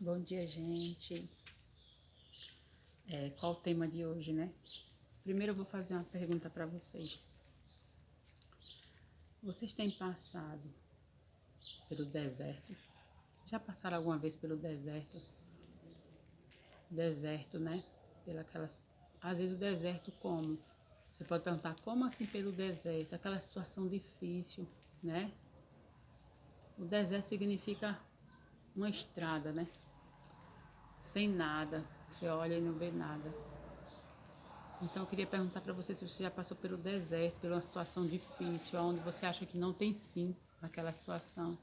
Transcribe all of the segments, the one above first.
Bom dia, gente. Qual o tema de hoje, né? Primeiro eu vou fazer uma pergunta para vocês. Vocês têm passado pelo deserto? Já passaram alguma vez pelo deserto? Deserto, né? Às vezes o deserto como? Você pode perguntar, como assim pelo deserto? Aquela situação difícil, né? O deserto significa uma estrada, né? Sem nada. Você olha e não vê nada. Então eu queria perguntar para você se você já passou pelo deserto, por uma situação difícil, onde você acha que não tem fim aquela situação,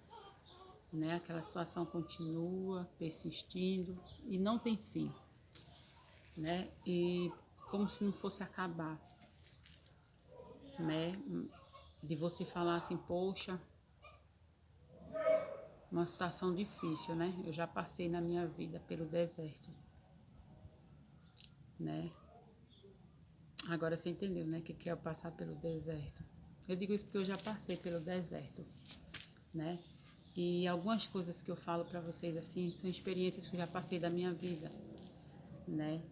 né? Aquela situação continua persistindo e não tem fim, né? E como se não fosse acabar, né? De você falar assim, poxa, uma situação difícil, né? Eu já passei na minha vida pelo deserto, né? Agora você entendeu, né? O que é eu passar pelo deserto. Eu digo isso porque eu já passei pelo deserto, né? E algumas coisas que eu falo para vocês assim são experiências que eu já passei da minha vida, né?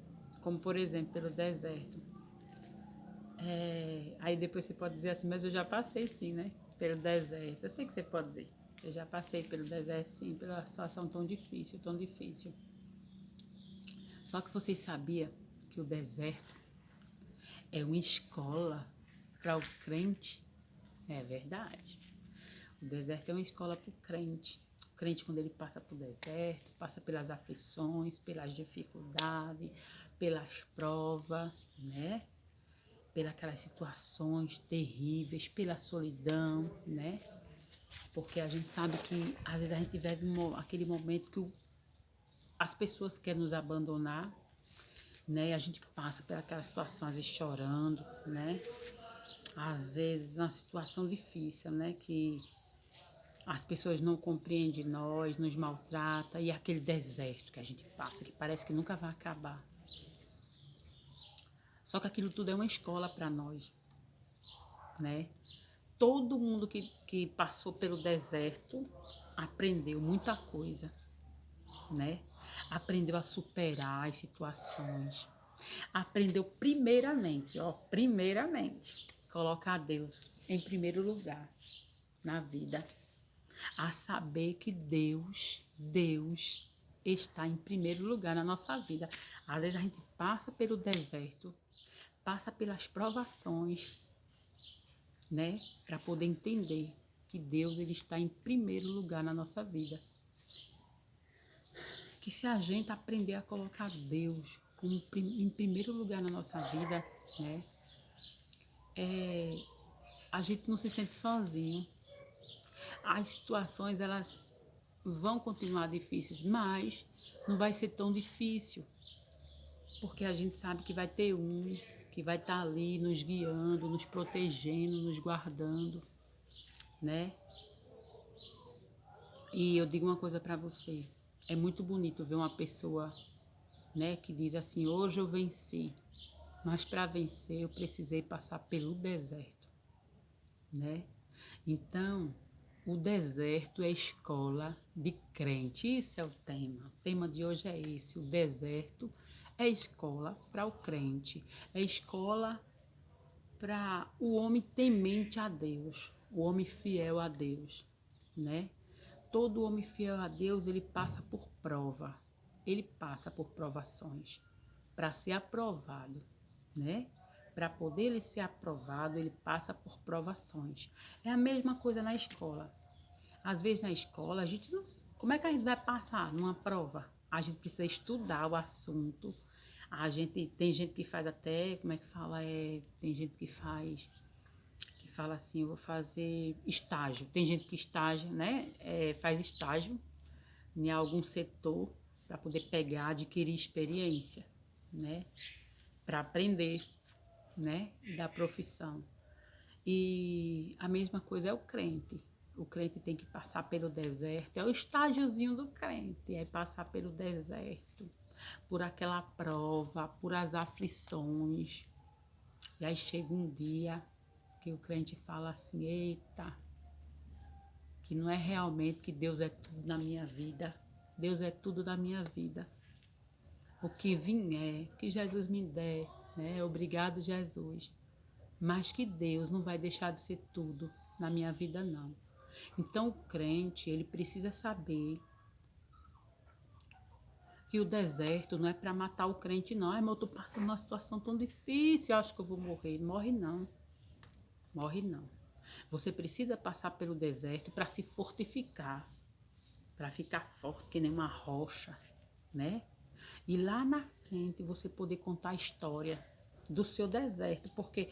Como por exemplo, pelo deserto. Aí depois você pode dizer assim, mas eu já passei sim, né? Pelo deserto. Eu sei que você pode dizer. Eu já passei pelo deserto sim, pela situação tão difícil, tão difícil. Só que vocês sabiam que o deserto é uma escola para o crente? É verdade. O deserto é uma escola para o crente. O crente, quando ele passa por deserto, passa pelas aflições, pelas dificuldades, pelas provas, né? Pelas aquelas situações terríveis, pela solidão, né? Porque a gente sabe que às vezes a gente vive aquele momento que as pessoas querem nos abandonar, né? E a gente passa por aquela situação, às vezes chorando, né? Às vezes uma situação difícil, né? Que as pessoas não compreendem nós, nos maltratam, e aquele deserto que a gente passa, que parece que nunca vai acabar. Só que aquilo tudo é uma escola para nós, né? Todo mundo que passou pelo deserto aprendeu muita coisa, né? Aprendeu a superar as situações. Aprendeu primeiramente, colocar Deus em primeiro lugar na vida. A saber que Deus está em primeiro lugar na nossa vida. Às vezes a gente passa pelo deserto, passa pelas provações, né, para poder entender que Deus ele está em primeiro lugar na nossa vida. Que se a gente aprender a colocar Deus em primeiro lugar na nossa vida, né, a gente não se sente sozinho. As situações elas vão continuar difíceis, mas não vai ser tão difícil, porque a gente sabe que vai ter um que vai estar ali nos guiando, nos protegendo, nos guardando, né? E eu digo uma coisa para você, é muito bonito ver uma pessoa, né, que diz assim, hoje eu venci, mas para vencer eu precisei passar pelo deserto, né? Então, o deserto é escola de crente. Isso é o tema. O tema de hoje é esse. O deserto é escola para o crente. É escola para o homem temente a Deus, o homem fiel a Deus, né? Todo homem fiel a Deus, ele passa por prova. Ele passa por provações para ser aprovado, né? Para poder ele ser aprovado, ele passa por provações. É a mesma coisa na escola. Às vezes na escola, a gente não. Como é que a gente vai passar numa prova? A gente precisa estudar o assunto. A gente tem gente que faz até, como é que fala? Tem gente que fala assim, eu vou fazer estágio. Tem gente que estágio, né? Faz estágio em algum setor para poder pegar, adquirir experiência, né? Para aprender, né? Da profissão. E a mesma coisa é o crente. O crente tem que passar pelo deserto. É o estágiozinho do crente. É passar pelo deserto, por aquela prova, por as aflições. E aí chega um dia que o crente fala assim, eita, que não é realmente que Deus é tudo na minha vida. Deus é tudo na minha vida. O que vier, que Jesus me der, né? Obrigado, Jesus. Mas que Deus não vai deixar de ser tudo na minha vida, não. Então, o crente, ele precisa saber que o deserto não é para matar o crente, não. Ai, mas eu tô passando uma situação tão difícil, eu acho que eu vou morrer. Morre não. Morre não. Você precisa passar pelo deserto para se fortificar, para ficar forte que nem uma rocha, né? E lá na frente você poder contar a história do seu deserto, porque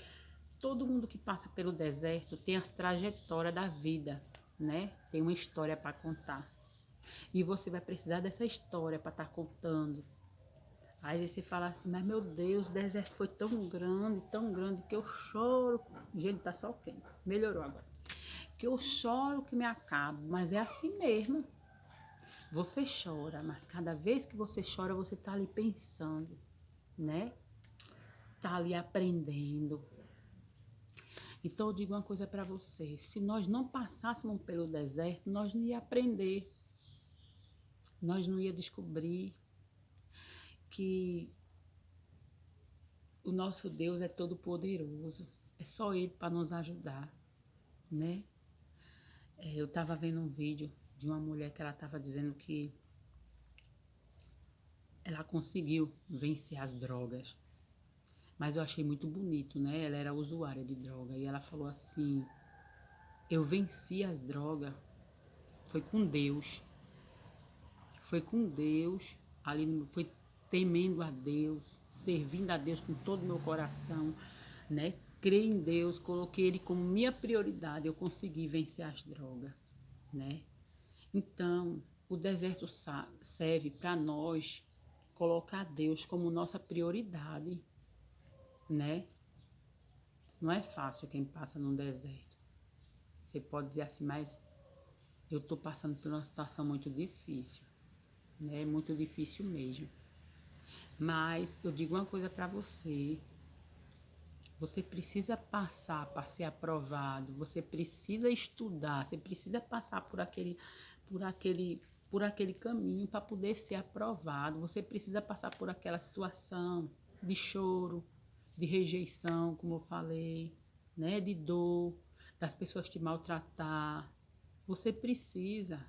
todo mundo que passa pelo deserto tem as trajetórias da vida, né? Tem uma história para contar. E você vai precisar dessa história para estar contando. Aí você fala assim, mas meu Deus, o deserto foi tão grande, que eu choro. Gente, tá só quente. Melhorou agora. Que eu choro que me acabo, mas é assim mesmo. Você chora, mas cada vez que você chora, você tá ali pensando, né? Tá ali aprendendo. Então eu digo uma coisa para você, se nós não passássemos pelo deserto, nós não ia aprender. Nós não ia descobrir que o nosso Deus é todo poderoso. É só Ele para nos ajudar, né? Eu estava vendo um vídeo de uma mulher que ela estava dizendo que ela conseguiu vencer as drogas. Mas eu achei muito bonito, né? Ela era usuária de droga e ela falou assim: eu venci as drogas, foi com Deus. Foi com Deus, ali foi temendo a Deus, servindo a Deus com todo o meu coração, né? Creio em Deus, coloquei Ele como minha prioridade, eu consegui vencer as drogas, né? Então, o deserto serve para nós colocar Deus como nossa prioridade, né? Não é fácil quem passa no deserto. Você pode dizer assim, mas eu estou passando por uma situação muito difícil, né? Muito difícil mesmo. Mas eu digo uma coisa para você. Você precisa passar para ser aprovado. Você precisa estudar. Você precisa passar por aquele, por aquele caminho para poder ser aprovado. Você precisa passar por aquela situação de choro, de rejeição, como eu falei, né? De dor, das pessoas te maltratar. Você precisa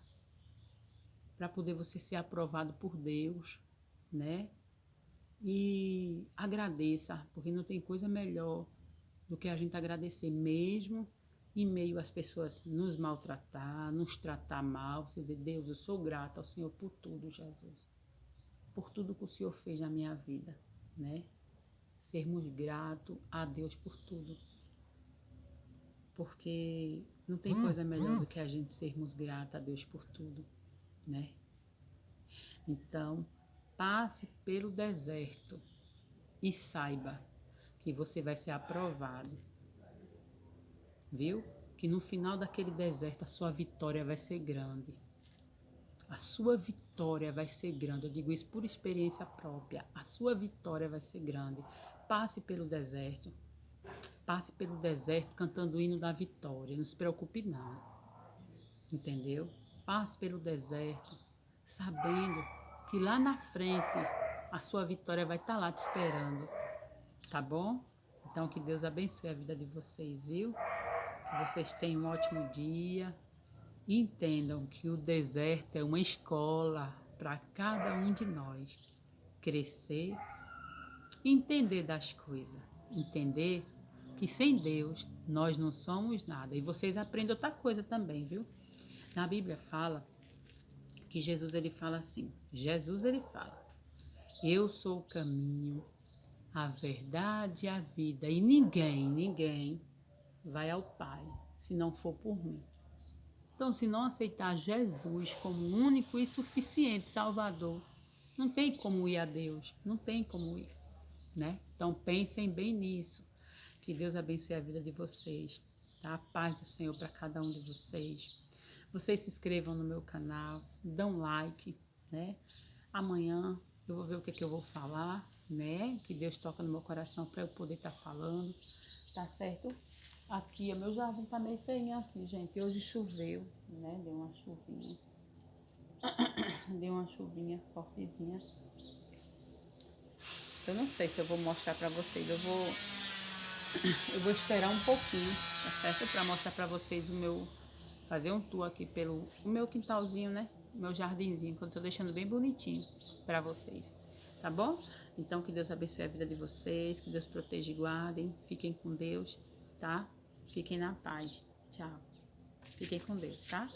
para poder você ser aprovado por Deus, né? E agradeça, porque não tem coisa melhor do que a gente agradecer mesmo em meio às pessoas nos maltratar, nos tratar mal. Você dizer, Deus, eu sou grata ao Senhor por tudo, Jesus. Por tudo que o Senhor fez na minha vida, né? Sermos gratos a Deus por tudo. Porque não tem coisa melhor do que a gente sermos gratos a Deus por tudo, né? Então, passe pelo deserto e saiba que você vai ser aprovado, viu? Que no final daquele deserto a sua vitória vai ser grande. A sua vitória vai ser grande. Eu digo isso por experiência própria. A sua vitória vai ser grande. Passe pelo deserto. Passe pelo deserto cantando o hino da vitória. Não se preocupe não. Entendeu? Passe pelo deserto sabendo que lá na frente a sua vitória vai estar lá te esperando. Tá bom? Então que Deus abençoe a vida de vocês, viu? Que vocês tenham um ótimo dia. E entendam que o deserto é uma escola para cada um de nós crescer e entender das coisas. Entender que sem Deus nós não somos nada. E vocês aprendem outra coisa também, viu? Na Bíblia fala que Jesus ele fala assim. Jesus ele fala: eu sou o caminho, a verdade e a vida. E ninguém vai ao Pai se não for por mim. Então, se não aceitar Jesus como único e suficiente Salvador, não tem como ir a Deus, não tem como ir, né? Então, pensem bem nisso. Que Deus abençoe a vida de vocês, tá? A paz do Senhor para cada um de vocês. Vocês se inscrevam no meu canal, dão like, né? Amanhã eu vou ver o que eu vou falar, né? Que Deus toca no meu coração para eu poder estar falando, tá certo? Aqui, o meu jardim tá meio feinho aqui, gente. Hoje choveu, né? Deu uma chuvinha. deu uma chuvinha fortezinha. Eu não sei se eu vou mostrar pra vocês. Eu vou esperar um pouquinho, tá certo? Pra mostrar pra vocês o meu... Fazer um tour aqui pelo o meu quintalzinho, né? Meu jardinzinho, que eu tô deixando bem bonitinho pra vocês. Tá bom? Então, que Deus abençoe a vida de vocês. Que Deus proteja e guardem. Fiquem com Deus, tá? Fiquem na paz. Tchau. Fiquem com Deus, tá?